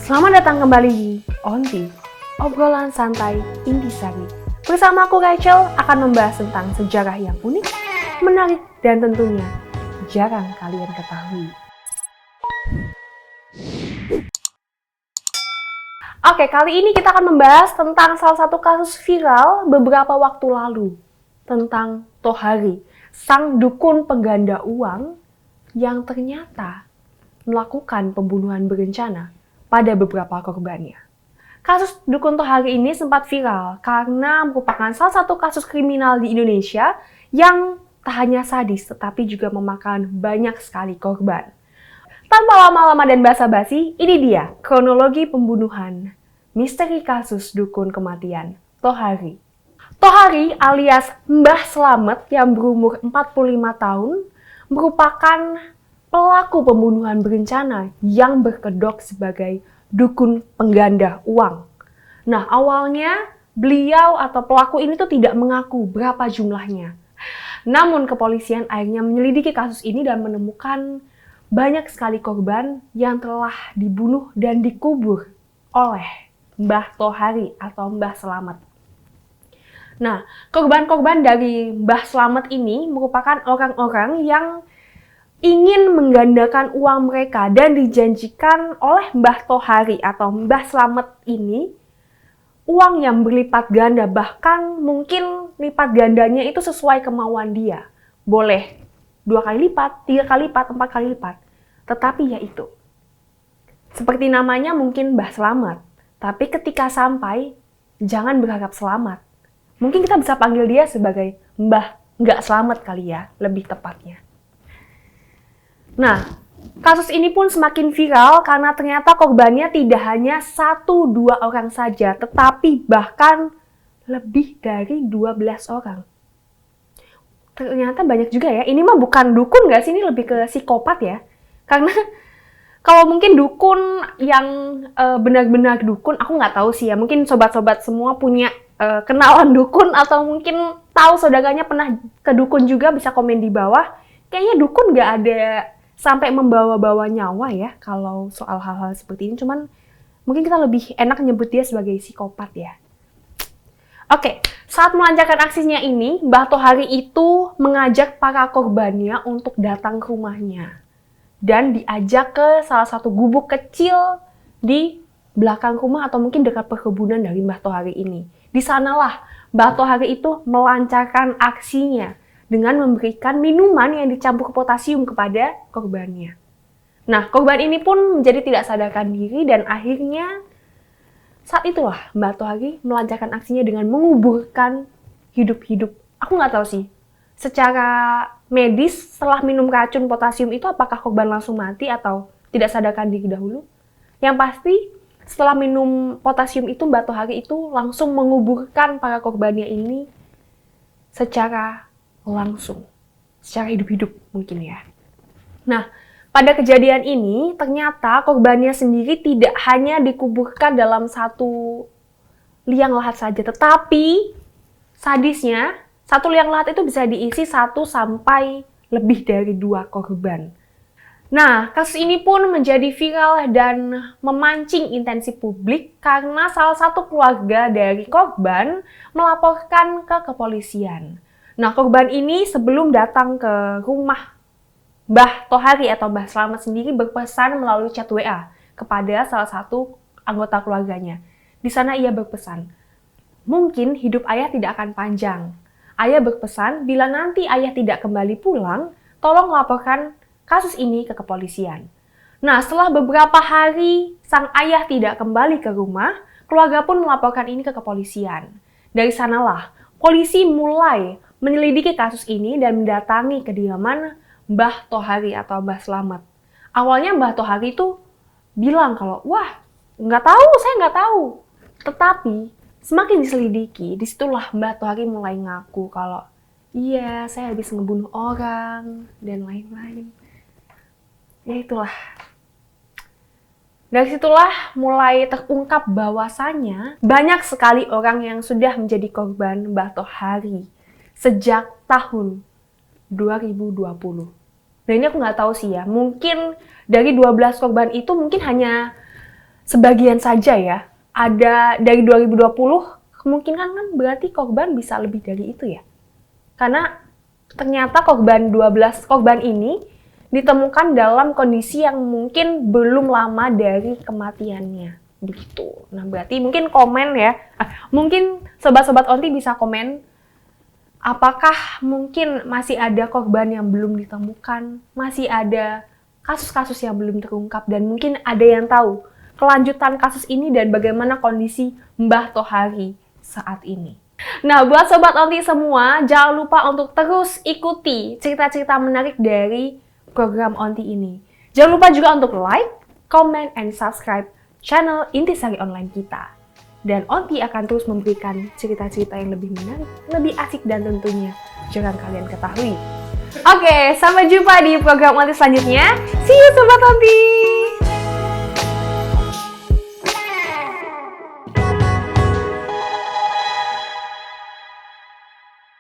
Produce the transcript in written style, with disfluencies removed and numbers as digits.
Selamat datang kembali di Onti, obrolan santai Intisari. Bersama aku Rachel akan membahas tentang sejarah yang unik, menarik, dan tentunya jarang kalian ketahui. Oke, kali ini kita akan membahas tentang salah satu kasus viral beberapa waktu lalu. Tentang Tohari, sang dukun pengganda uang yang ternyata melakukan pembunuhan berencana pada beberapa korbannya. Kasus dukun Tohari ini sempat viral karena merupakan salah satu kasus kriminal di Indonesia yang tak hanya sadis tetapi juga memakan banyak sekali korban. Tanpa lama-lama dan basa-basi, ini dia kronologi pembunuhan misteri kasus dukun kematian Tohari. Tohari alias Mbah Slamet yang berumur 45 tahun merupakan pelaku pembunuhan berencana yang berkedok sebagai dukun pengganda uang. Nah, awalnya beliau atau pelaku ini tuh tidak mengaku berapa jumlahnya. Namun kepolisian akhirnya menyelidiki kasus ini dan menemukan banyak sekali korban yang telah dibunuh dan dikubur oleh Mbah Tohari atau Mbah Slamet. Nah, korban-korban dari Mbah Slamet ini merupakan orang-orang yang ingin menggandakan uang mereka dan dijanjikan oleh Mbah Tohari atau Mbah Slamet ini uang yang berlipat ganda, bahkan mungkin lipat gandanya itu sesuai kemauan dia. Boleh 2 kali lipat, 3 kali lipat, 4 kali lipat. Tetapi ya itu. Seperti namanya mungkin Mbah Slamet, tapi ketika sampai jangan berharap selamat. Mungkin kita bisa panggil dia sebagai Mbah nggak selamat kali ya, lebih tepatnya. Nah, kasus ini pun semakin viral karena ternyata korbannya tidak hanya 1-2 orang saja, tetapi bahkan lebih dari 12 orang. Ternyata banyak juga ya, ini mah bukan dukun nggak sih, ini lebih ke psikopat ya. Karena kalau mungkin dukun yang benar-benar dukun, aku nggak tahu sih ya, mungkin sobat-sobat semua punya kenalan dukun atau mungkin tahu saudaranya pernah ke dukun juga, bisa komen di bawah. Kayaknya dukun nggak ada sampai membawa-bawa nyawa ya kalau soal hal-hal seperti ini. Cuman mungkin kita lebih enak nyebut dia sebagai psikopat ya. Oke, saat melancarkan aksinya ini, Mbah Tohari itu mengajak para korbannya untuk datang ke rumahnya. Dan diajak ke salah satu gubuk kecil di belakang rumah atau mungkin dekat perkebunan dari Mbah Tohari ini. Di sanalah Mbah Tohari itu melancarkan aksinya dengan memberikan minuman yang dicampur potasium kepada korbannya. Nah, korban ini pun menjadi tidak sadarkan diri dan akhirnya saat itulah Mbah Tohari melancarkan aksinya dengan menguburkan hidup-hidup. Aku nggak tahu sih, secara medis setelah minum racun potasium itu apakah korban langsung mati atau tidak sadarkan diri dahulu. Yang pasti setelah minum potasium itu Mbah Tohari itu langsung menguburkan para korbannya ini secara langsung, secara hidup-hidup mungkin ya. Nah, pada kejadian ini ternyata korbannya sendiri tidak hanya dikuburkan dalam satu liang lahat saja, tetapi sadisnya satu liang lahat itu bisa diisi 1 sampai lebih dari 2 korban. Nah, kasus ini pun menjadi viral dan memancing intensi publik karena salah satu keluarga dari korban melaporkan ke kepolisian. Nah, korban ini sebelum datang ke rumah Mbah Tohari atau Mbah Slamet sendiri berpesan melalui chat WA kepada salah satu anggota keluarganya. Di sana ia berpesan, mungkin hidup ayah tidak akan panjang. Ayah berpesan, bila nanti ayah tidak kembali pulang, tolong laporkan kasus ini ke kepolisian. Nah, setelah beberapa hari sang ayah tidak kembali ke rumah, keluarga pun melaporkan ini ke kepolisian. Dari sanalah, polisi mulai menyelidiki kasus ini dan mendatangi kediaman Mbah Tohari atau Mbah Slamet. Awalnya Mbah Tohari itu bilang kalau, wah, saya nggak tahu. Tetapi, semakin diselidiki, disitulah Mbah Tohari mulai ngaku kalau, iya, saya habis ngebunuh orang, dan lain-lain. Ya itulah. Dari situlah mulai terungkap bahwasannya banyak sekali orang yang sudah menjadi korban Mbah Tohari sejak tahun 2020. Dan ini aku nggak tahu sih ya, mungkin dari 12 korban itu mungkin hanya sebagian saja ya. Ada dari 2020, kemungkinan kan berarti korban bisa lebih dari itu ya. Karena ternyata korban ini ditemukan dalam kondisi yang mungkin belum lama dari kematiannya. Begitu. Nah, berarti mungkin komen ya. Mungkin sobat-sobat Onti bisa komen, apakah mungkin masih ada korban yang belum ditemukan? Masih ada kasus-kasus yang belum terungkap, dan mungkin ada yang tahu kelanjutan kasus ini dan bagaimana kondisi Mbah Tohari saat ini. Nah, buat Sobat Onti semua, jangan lupa untuk terus ikuti cerita-cerita menarik dari program Onti ini. Jangan lupa juga untuk like, comment, and subscribe channel Intisari Online kita. Dan Onti akan terus memberikan cerita-cerita yang lebih menarik, lebih asik, dan tentunya jangan kalian ketahui. Oke, sampai jumpa di program Onti selanjutnya. See you Sobat Onti!